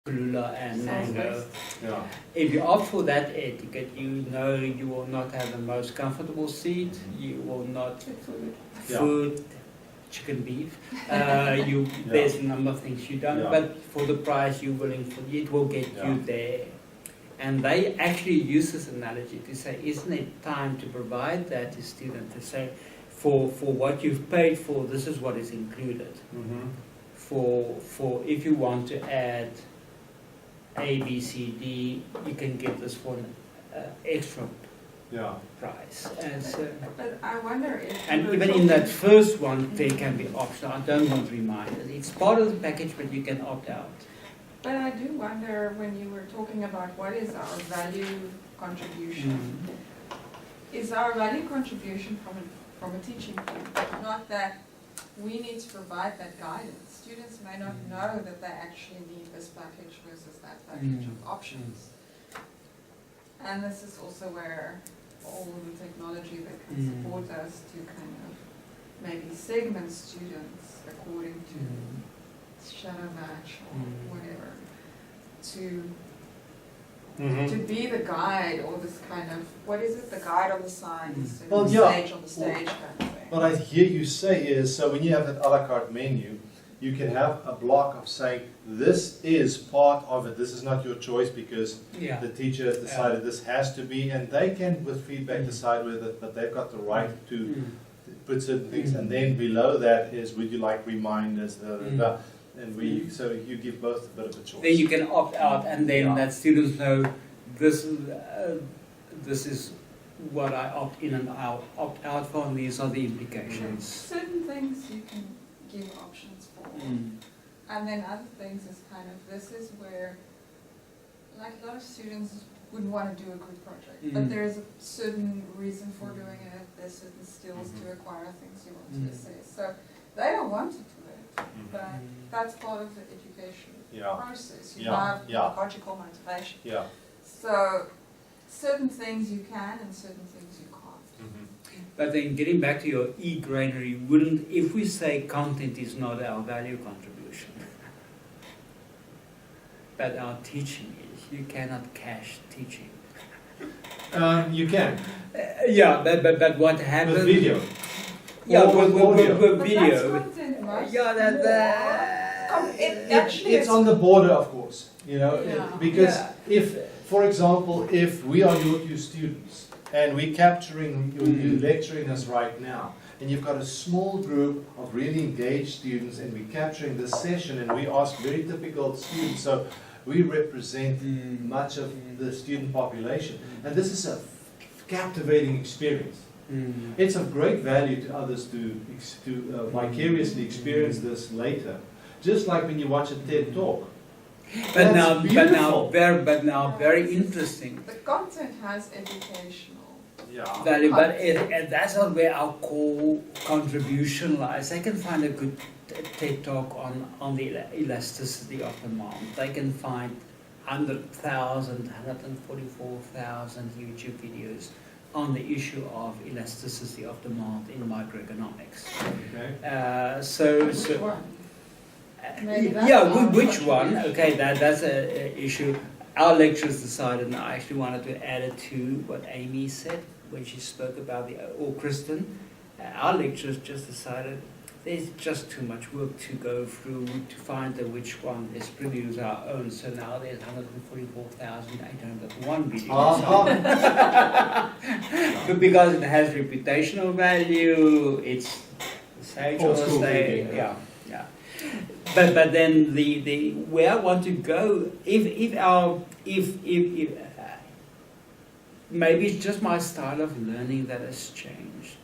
Cholula and mango. Yeah. If you opt for that etiquette, you know you will not have the most comfortable seat, you will not food, chicken beef, there's a number of things you don't, but for the price you're willing for, it will get you there. And they actually use this analogy to say, isn't it time to provide that to students, to say, for what you've paid for, this is what is included. For if you want to add A, B, C, D, you can get this for an extra price. And so, but I wonder if... And even in that first one, they can be optional. I don't want reminders. It's part of the package, but you can opt out. But I do wonder, when you were talking about what is our value contribution, is our value contribution from a teaching point, not that we need to provide that guidance. Students may not know that they actually need this package versus that package of options. And this is also where all of the technology that can support us to kind of maybe segment students according to shadow match or whatever, to be the guide, or this kind of, what is it, the guide on the side instead of the sage on the stage kind of thing. What I hear you say is, so when you have that a la carte menu, you can have a block of saying, this is part of it, this is not your choice because the teacher has decided this has to be, and they can, with feedback, decide whether that they've got the right to put certain things, and then below that is, would you like reminders, and so you give both a bit of a choice. Then you can opt out, and then that students know this is what I opt in and opt out for, and these are the implications. Certain things you can give options for, and then other things is kind of, this is where, like, a lot of students wouldn't want to do a good project, but there's a certain reason for doing it, there's certain skills to acquire, things you want to assess. So they don't want to do it, but that's part of the education process. You have pedagogical motivation. So certain things you can and certain things you can't. But then getting back to your e-granary, wouldn't, if we say content is not our value contribution, but our teaching is, you cannot cache teaching. You can. But what happens? With video. With But video. that's content, right? It's on the border, of course, you know, because if, for example, if we are your two students and we're capturing you lecturing us right now, and you've got a small group of really engaged students, and we're capturing this session, and we ask very typical students, so we represent much of the student population, and this is a captivating experience. It's of great value to others to vicariously experience this later. Just like when you watch a TED Talk. But now, very interesting. The content has educational value, but that's not where our core contribution lies. They can find a good TED Talk on the elasticity of demand. They can find 144,000 YouTube videos on the issue of elasticity of demand in microeconomics. Which one? Okay, that's an issue. Our lecturers decided, and I actually wanted to add it to what Amy said when she spoke about or Kristen. Our lecturers just decided there's just too much work to go through to find which one is produce our own. So now there's 144,801 videos. But because it has reputational value, it's the sage or the stay. But then the where I want to go, if maybe it's just my style of learning that has changed.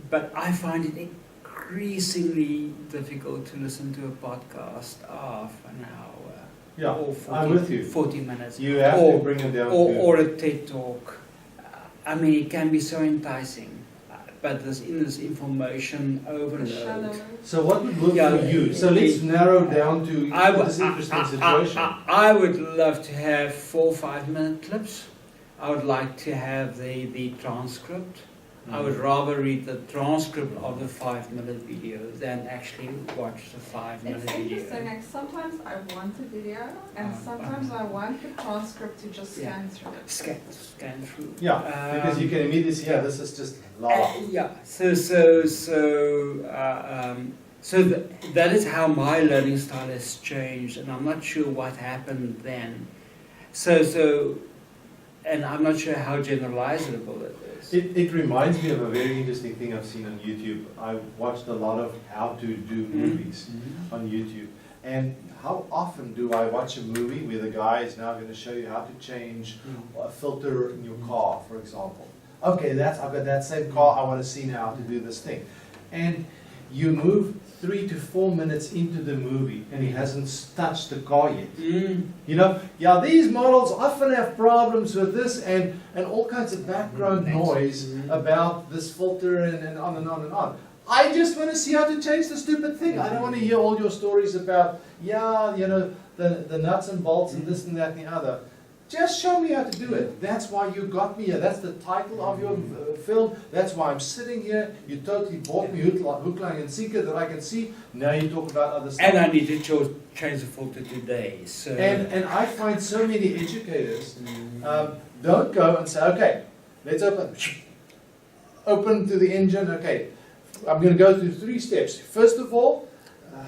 But I find it increasingly difficult to listen to a podcast of an hour. Or 40 minutes. You have to bring it down or a TED Talk. I mean, it can be so enticing. But there's information overload. So what would work for you? So let's narrow down to this interesting situation. I would love to have 4 5-minute clips. I would like to have the transcript. I would rather read the transcript of the 5-minute video than actually watch the 5-minute It's video. interesting, like sometimes I want a video and sometimes I want the transcript to just scan through it. Scan through. Yeah, because you can immediately see, yeah, this is just lava. Yeah, that is how my learning style has changed, and I'm not sure what happened then. And I'm not sure how generalizable it is. It reminds me of a very interesting thing I've seen on YouTube. I watched a lot of how to do movies on YouTube. And how often do I watch a movie where the guy is now going to show you how to change a filter in your car, for example. Okay, I've got that same car, I want to see now how to do this thing. And you move 3 to 4 minutes into the movie and he hasn't touched the car yet. You know, yeah, these models often have problems with this and all kinds of background noise about this filter and on and on and on. I just want to see how to change the stupid thing. I don't want to hear all your stories about, yeah, you know, the nuts and bolts and this and that and the other. Just show me how to do it. That's why you got me here. That's the title of your film. That's why I'm sitting here. You totally bought me hook, line, and sinker that I can see. Now you talk about other stuff. And I need to change the filter today. So. And I find so many educators don't go and say, okay, let's open to the engine. Okay, I'm going to go through 3 steps. First of all,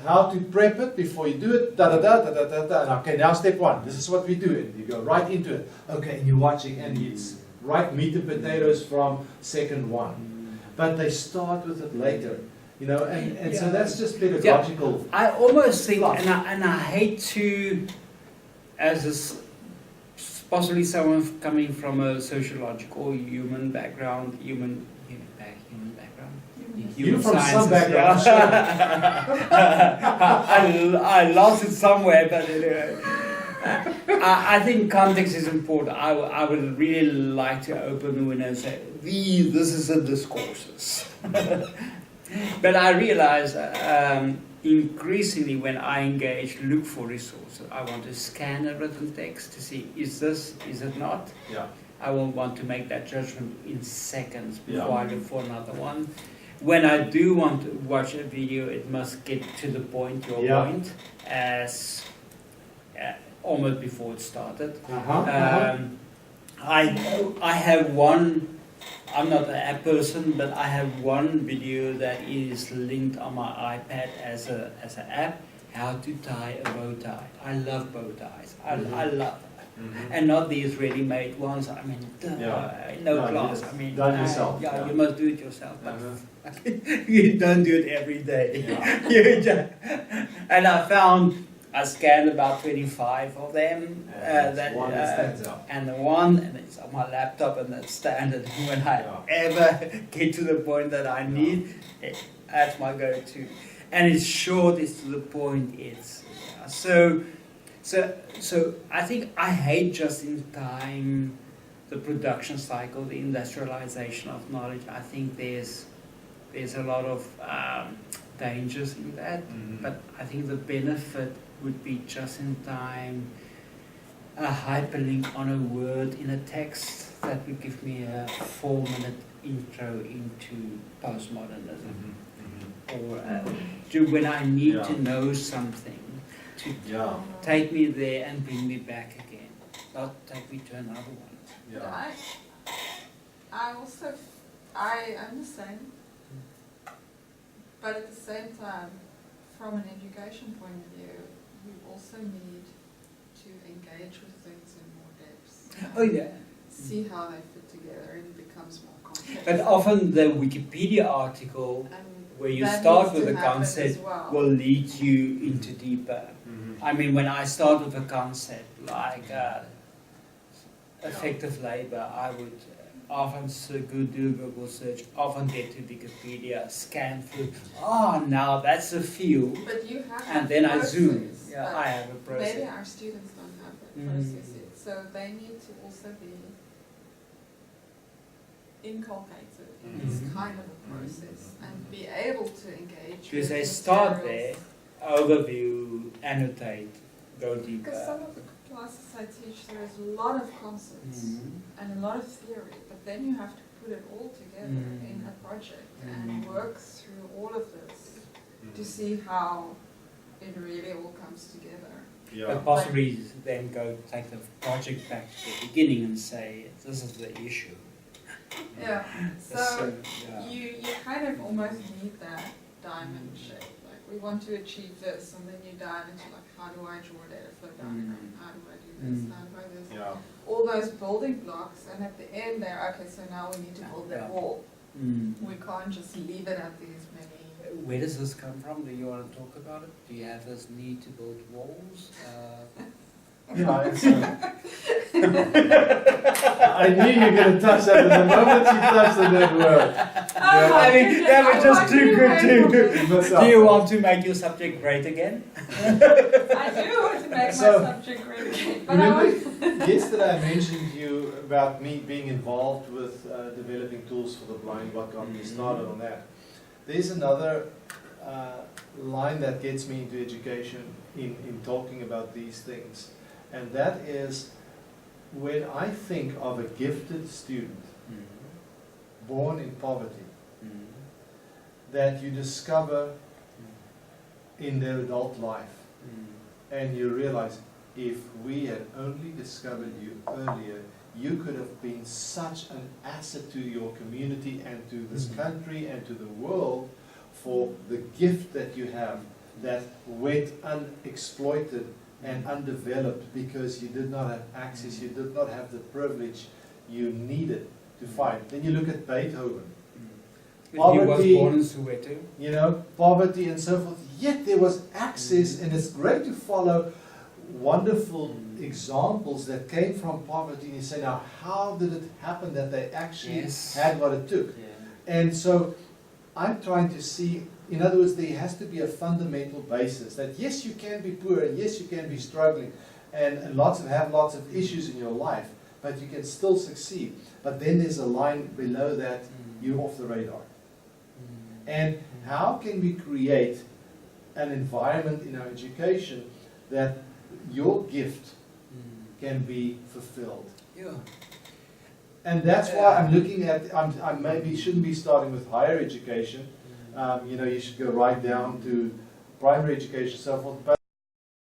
how to prep it before you do it, Okay, now step 1, this is what we do. And you go right into it. Okay, and you're watching, and it's right meat and potatoes from second 1. But they start with it later, you know, and so that's just pedagogical. I almost think, and I hate to, as possibly someone coming from a sociological human background, human background. You from sciences, some background, I lost it somewhere, but anyway. I think context is important. I would really like to open the window and say, this is the discourses. But I realize increasingly when I engage, look for resources. I want to scan a written text to see, is it not? Yeah. I will want to make that judgment in seconds before I look for another one. When I do want to watch a video, it must get to the point, your point, as almost before it started. I have one, I'm not an app person, but I have one video that is linked on my iPad as an app, how to tie a bow tie. I love bow ties. I love it. And not these ready-made ones. I mean, no class. I mean, done yourself. You must do it yourself. But you don't do it every day. And I scanned about 25 of them. One that stands out. And it's on my laptop, and that's standard. When I ever get to the point that I need, that's my go-to. And it's short. It's to the point. So I think I hate just in time the production cycle, the industrialization of knowledge. I think there's a lot of dangers in that, but I think the benefit would be just in time, a hyperlink on a word in a text that would give me a 4-minute intro into postmodernism, or when I need to know something, to take me there and bring me back again, not take me to another one. I'm the same, but at the same time, from an education point of view, you also need to engage with things in more depth. Oh yeah. See how they fit together, and it becomes more complex. But often the Wikipedia article, where you start with a concept, will lead you into deeper. I mean, when I start with a concept like effective labor, I would often do a Google search, often get to Wikipedia, scan through, now that's a field, but you have and then I zoom. Yeah, I have a process. Maybe our students don't have that process yet, so they need to also be inculcated in this kind of a process and be able to engage. Because they start there, overview, annotate, go deeper. Because some of the classes I teach, there is a lot of concepts and a lot of theory, but then you have to put it all together in a project and work through all of this to see how it really all comes together. Yeah. But possibly then go take the project back to the beginning and say, this is the issue. Yeah, so yeah. you kind of almost need that diamond shape. Like, we want to achieve this, and then you dive into like, how do I draw a data flow diagram? How do I do this? How do I do this? Yeah. All those building blocks, and at the end there, okay, so now we need to build that wall. We can't just leave it at these many. Where does this come from? Do you want to talk about it? Do you have this need to build walls? Yeah, it's, I knew you were going to touch that, and the moment you touched on that word. I mean, that was just too good to. Do you want to make your subject great again? I do want to make my subject great again. But remember, yesterday I mentioned to you about me being involved with developing tools for the blind, what got me started on that. There's another line that gets me into education in talking about these things, and that is when I think of a gifted student born in poverty that you discover in their adult life, and you realize if we had only discovered you earlier, you could have been such an asset to your community and to this country and to the world for the gift that you have that went unexploited and undeveloped because you did not have access, you did not have the privilege you needed to find. Then you look at Beethoven. Poverty, he was born in Soweto. you know, poverty and so forth, yet there was access, and it's great to follow wonderful examples that came from poverty, and you say, now how did it happen that they actually had what it took? And so I'm trying to see, in other words, there has to be a fundamental basis that yes, you can be poor, and yes, you can be struggling, and have lots of issues in your life, but you can still succeed. But then there's a line below that, you're off the radar. And how can we create an environment in our education that your gift can be fulfilled? Yeah. And that's why I'm looking at, I maybe shouldn't be starting with higher education. You know, you should go right down to primary education, so forth. But